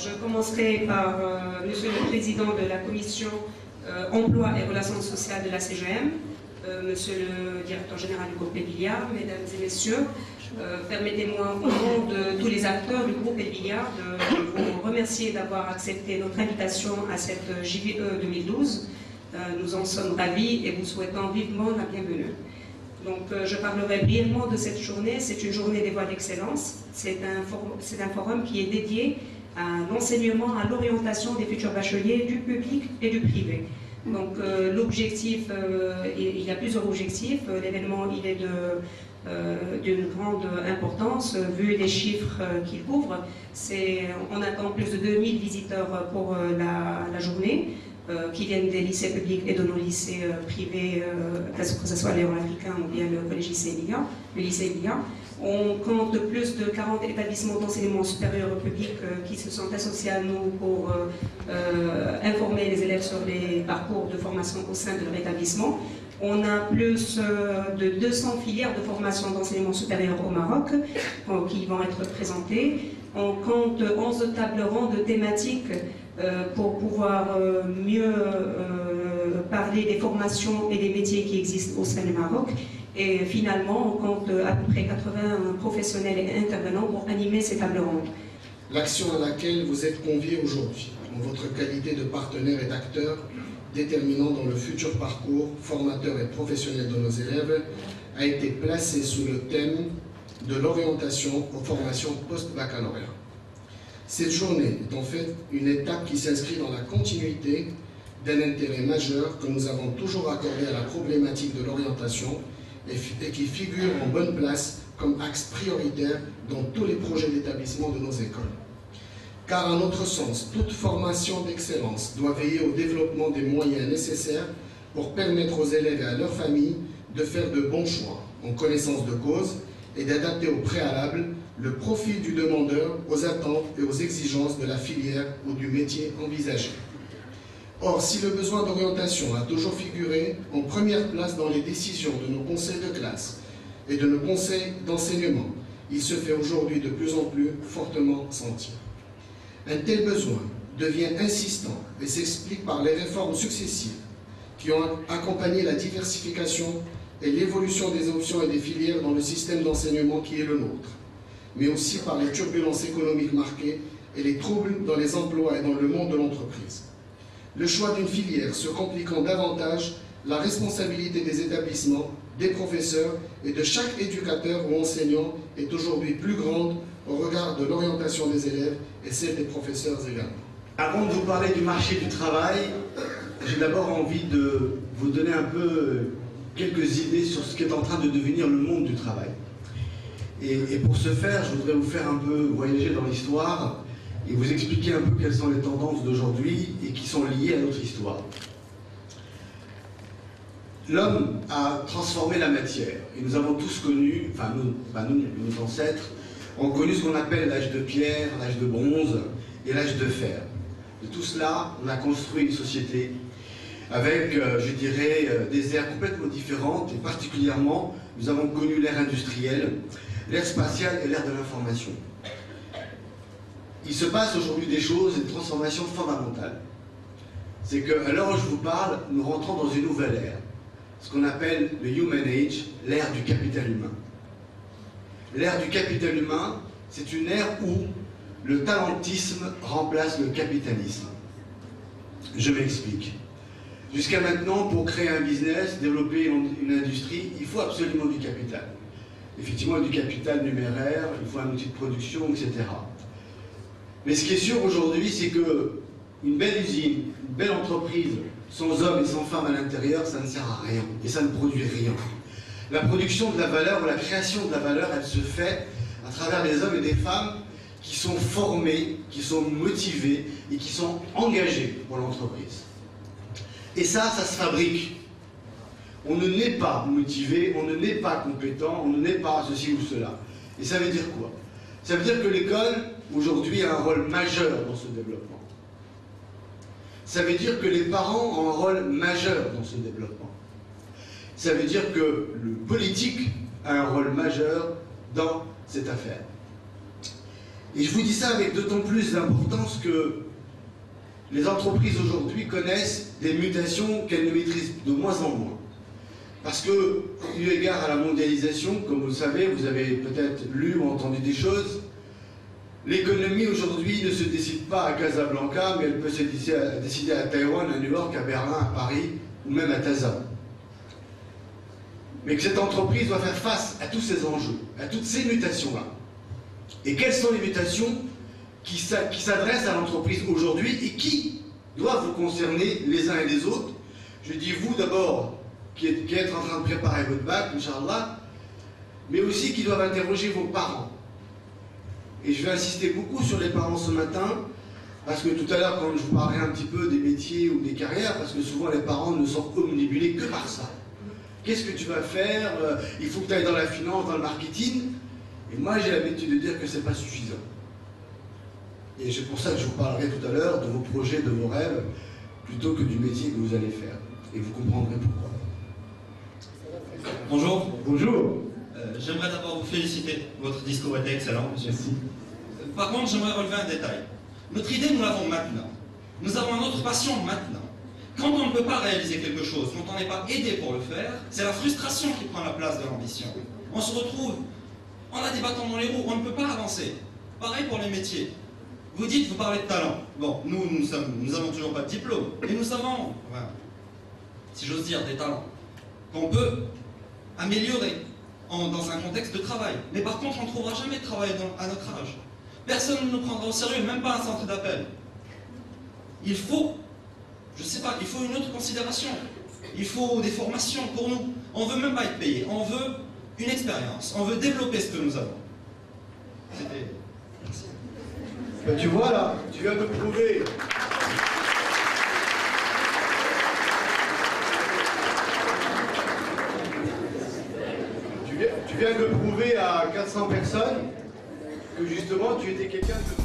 Je commencerai par Monsieur le Président de la Commission Emploi et Relations sociales de la CGM, Monsieur le Directeur général du groupe Elbillard, Mesdames et Messieurs, permettez-moi au nom de tous les acteurs du groupe Elbillard de vous remercier d'avoir accepté notre invitation à cette JVE 2012. Nous en sommes ravis et vous souhaitons vivement la bienvenue. Donc, je parlerai brièvement de cette journée. C'est une journée des voies d'excellence. C'est un forum qui est dédié à l'enseignement, à l'orientation des futurs bacheliers du public et du privé. Donc, l'objectif, il y a plusieurs objectifs. L'événement, il est d'une grande importance, vu les chiffres qu'il couvre. On attend plus de 2000 visiteurs pour la journée. Qui viennent des lycées publics et de nos lycées privés, que ce soit Léon Africain ou bien le lycée Elbillard. On compte plus de 40 établissements d'enseignement supérieur public qui se sont associés à nous pour informer les élèves sur les parcours de formation au sein de leur établissement. On a plus de 200 filières de formation d'enseignement supérieur au Maroc qui vont être présentées. On compte 11 tables rondes thématiques pour pouvoir mieux parler des formations et des métiers qui existent au sein du Maroc. Et finalement, on compte à peu près 80 professionnels et intervenants pour animer ces tables rondes. L'action à laquelle vous êtes conviés aujourd'hui, en votre qualité de partenaire et d'acteur déterminant dans le futur parcours formateur et professionnel de nos élèves, a été placée sous le thème de l'orientation aux formations post-baccalauréat. Cette journée est en fait une étape qui s'inscrit dans la continuité d'un intérêt majeur que nous avons toujours accordé à la problématique de l'orientation et qui figure en bonne place comme axe prioritaire dans tous les projets d'établissement de nos écoles. Car à notre sens, toute formation d'excellence doit veiller au développement des moyens nécessaires pour permettre aux élèves et à leurs familles de faire de bons choix en connaissance de cause et d'adapter au préalable le profil du demandeur aux attentes et aux exigences de la filière ou du métier envisagé. Or, si le besoin d'orientation a toujours figuré en première place dans les décisions de nos conseils de classe et de nos conseils d'enseignement, il se fait aujourd'hui de plus en plus fortement sentir. Un tel besoin devient insistant et s'explique par les réformes successives qui ont accompagné la diversification et l'évolution des options et des filières dans le système d'enseignement qui est le nôtre, mais aussi par les turbulences économiques marquées et les troubles dans les emplois et dans le monde de l'entreprise. Le choix d'une filière se compliquant davantage, la responsabilité des établissements, des professeurs et de chaque éducateur ou enseignant est aujourd'hui plus grande au regard de l'orientation des élèves et celle des professeurs également. Avant de vous parler du marché du travail, j'ai d'abord envie de vous donner un peu quelques idées sur ce qui est en train de devenir le monde du travail. Et pour ce faire, je voudrais vous faire un peu voyager dans l'histoire et vous expliquer un peu quelles sont les tendances d'aujourd'hui et qui sont liées à notre histoire. L'homme a transformé la matière et nous avons tous connu, enfin nos ancêtres, ont connu ce qu'on appelle l'âge de pierre, l'âge de bronze et l'âge de fer. De tout cela, on a construit une société avec, je dirais, des ères complètement différentes et particulièrement, nous avons connu l'ère industrielle, l'ère spatiale et l'ère de l'information. Il se passe aujourd'hui des choses, des transformations fondamentales. C'est qu'à l'heure où je vous parle, nous rentrons dans une nouvelle ère, ce qu'on appelle le Human Age, l'ère du capital humain. L'ère du capital humain, c'est une ère où le talentisme remplace le capitalisme. Je m'explique. Jusqu'à maintenant, pour créer un business, développer une industrie, il faut absolument du capital. Effectivement, du capital numéraire, il faut un outil de production, etc. Mais ce qui est sûr aujourd'hui, c'est qu'une belle usine, une belle entreprise, sans hommes et sans femmes à l'intérieur, ça ne sert à rien. Et ça ne produit rien. La production de la valeur, ou la création de la valeur, elle se fait à travers des hommes et des femmes qui sont formés, qui sont motivés et qui sont engagés pour l'entreprise. Et ça se fabrique. On ne naît pas motivé, on ne naît pas compétent, on ne naît pas ceci ou cela. Et ça veut dire quoi? Ça veut dire que l'école, aujourd'hui, a un rôle majeur dans ce développement. Ça veut dire que les parents ont un rôle majeur dans ce développement. Ça veut dire que le politique a un rôle majeur dans cette affaire. Et je vous dis ça avec d'autant plus d'importance que les entreprises aujourd'hui connaissent des mutations qu'elles ne maîtrisent de moins en moins. Parce que, eu égard à la mondialisation, comme vous le savez, vous avez peut-être lu ou entendu des choses, l'économie aujourd'hui ne se décide pas à Casablanca, mais elle peut se décider à Taïwan, à New York, à Berlin, à Paris, ou même à Taza. Mais que cette entreprise doit faire face à tous ces enjeux, à toutes ces mutations-là. Et quelles sont les mutations qui s'adressent à l'entreprise aujourd'hui et qui doivent vous concerner les uns et les autres? Je dis vous d'abord, qui êtes en train de préparer votre bac, Inch'Allah, mais aussi qui doivent interroger vos parents. Et je vais insister beaucoup sur les parents ce matin, parce que tout à l'heure, quand je vous parlerai un petit peu des métiers ou des carrières, parce que souvent les parents ne sont omnibulés que par ça. Qu'est-ce que tu vas faire? Il faut que tu ailles dans la finance, dans le marketing. Et moi, j'ai l'habitude de dire que ce n'est pas suffisant. Et c'est pour ça que je vous parlerai tout à l'heure de vos projets, de vos rêves, plutôt que du métier que vous allez faire. Et vous comprendrez pourquoi. Bonjour. Bonjour. J'aimerais d'abord vous féliciter. Votre discours était excellent, monsieur. Merci. Par contre, j'aimerais relever un détail. Notre idée, nous l'avons maintenant. Nous avons notre passion maintenant. Quand on ne peut pas réaliser quelque chose, quand on n'est pas aidé pour le faire, c'est la frustration qui prend la place de l'ambition. On se retrouve, on a des bâtons dans les roues, on ne peut pas avancer. Pareil pour les métiers. Vous dites, vous parlez de talent. Bon, nous n'avons toujours pas de diplôme, mais nous avons, enfin, si j'ose dire, des talents qu'on peut améliorer dans un contexte de travail. Mais par contre, on ne trouvera jamais de travail à notre âge. Personne ne nous prendra au sérieux, même pas un centre d'appel. Il faut, je ne sais pas, il faut une autre considération. Il faut des formations pour nous. On ne veut même pas être payé. On veut une expérience. On veut développer ce que nous avons. C'était... Merci. Ben, tu vois là, tu viens de prouver. Tu viens de prouver à 400 personnes que justement tu étais quelqu'un de...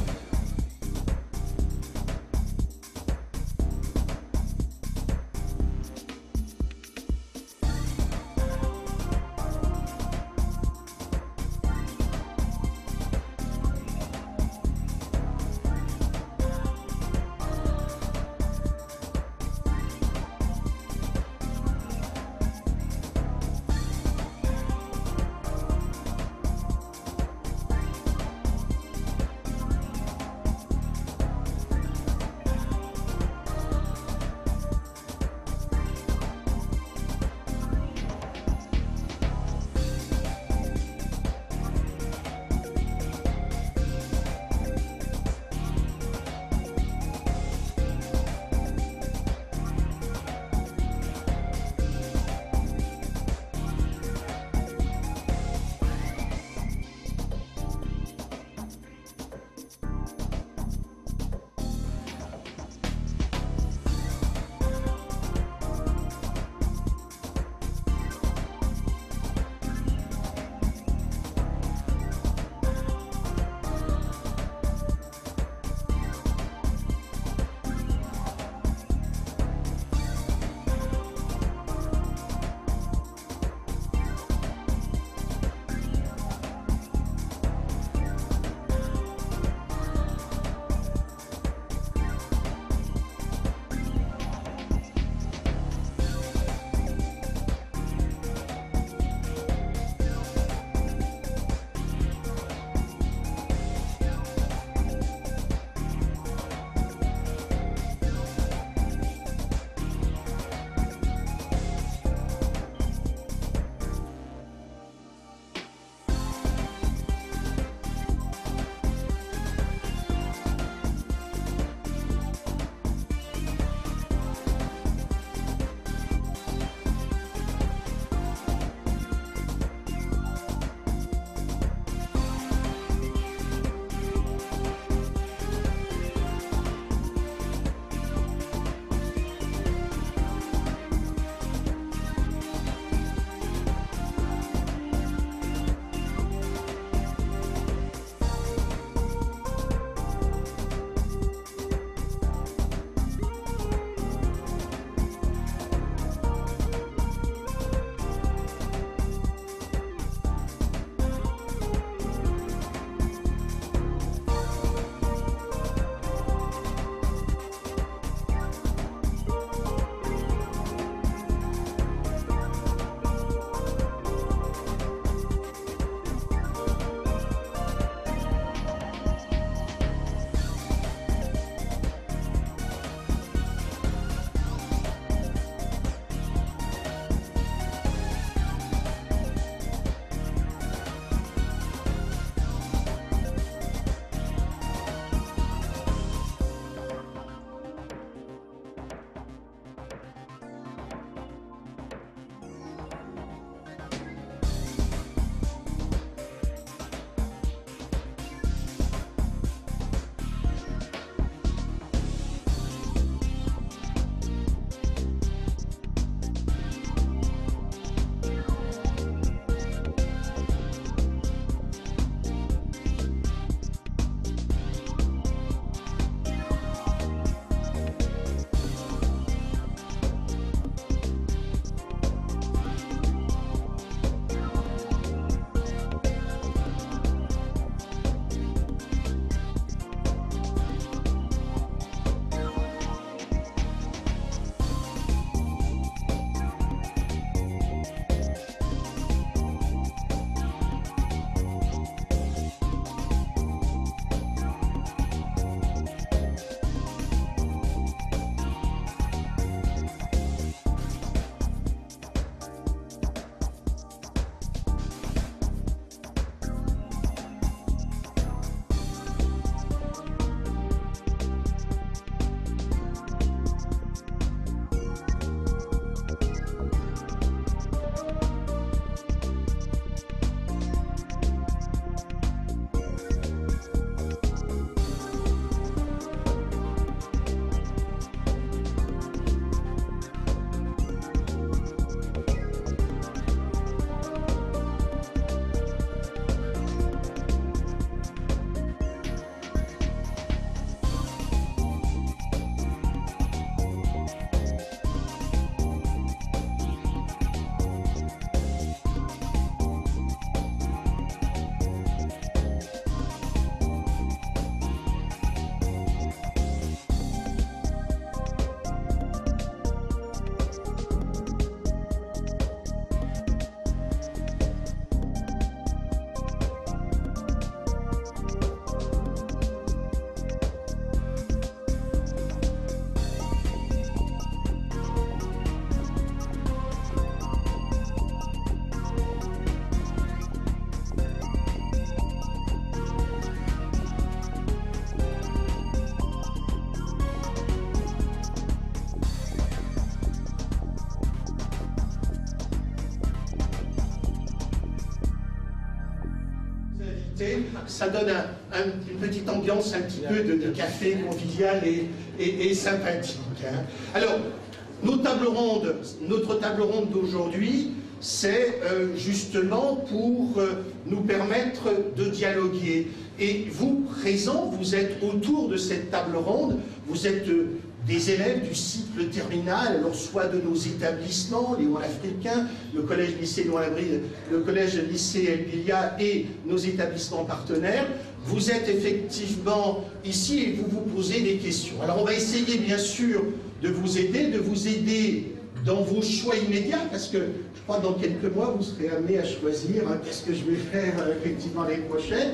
écouter, ça donne une petite ambiance un petit peu de café convivial et sympathique. Hein. Alors, notre table ronde d'aujourd'hui, c'est justement pour nous permettre de dialoguer. Et vous, présents, vous êtes autour de cette table ronde, vous êtes des élèves du cycle terminal, alors soit de nos établissements, Léon Africain, le collège-lycée Léon-Labrie, le collège-lycée El Bilia et nos établissements partenaires. Vous êtes effectivement ici et vous vous posez des questions. Alors on va essayer bien sûr de vous aider dans vos choix immédiats, parce que je crois que dans quelques mois vous serez amenés à choisir qu'est-ce que je vais faire effectivement l'année prochaine,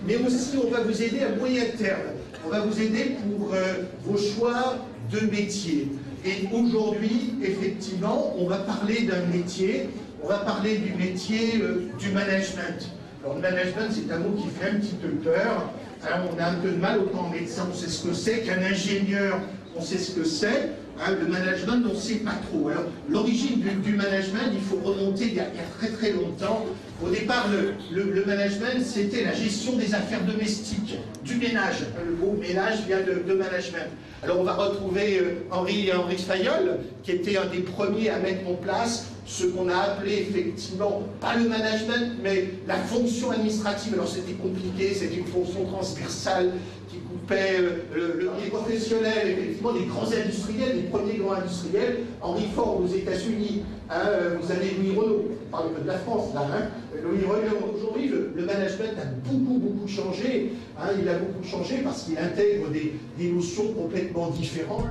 mais aussi on va vous aider à moyen terme. On va vous aider pour vos choix de métier. Et aujourd'hui, effectivement, on va parler d'un métier, on va parler du métier du management. Alors, le management, c'est un mot qui fait un petit peu peur. Hein, on a un peu de mal, autant médecin, on sait ce que c'est, qu'un ingénieur, on sait ce que c'est. Hein, le management, on ne sait pas trop. Alors, l'origine du management, il faut remonter il y a très très longtemps. Au départ, le management, c'était la gestion des affaires domestiques, du ménage. Le mot ménage vient de management. Alors on va retrouver Henri Fayol, qui était un des premiers à mettre en place ce qu'on a appelé effectivement, pas le management, mais la fonction administrative. Alors c'était compliqué, c'était une fonction transversale qui coupait les professionnels, effectivement, des grands industriels, des premiers grands industriels. Henry Ford aux États-Unis, hein, vous avez Louis Renault, on parle un peu de la France là, hein. Louis Renault, aujourd'hui, le management a beaucoup changé. Hein, il a beaucoup changé parce qu'il intègre des notions complètement différentes.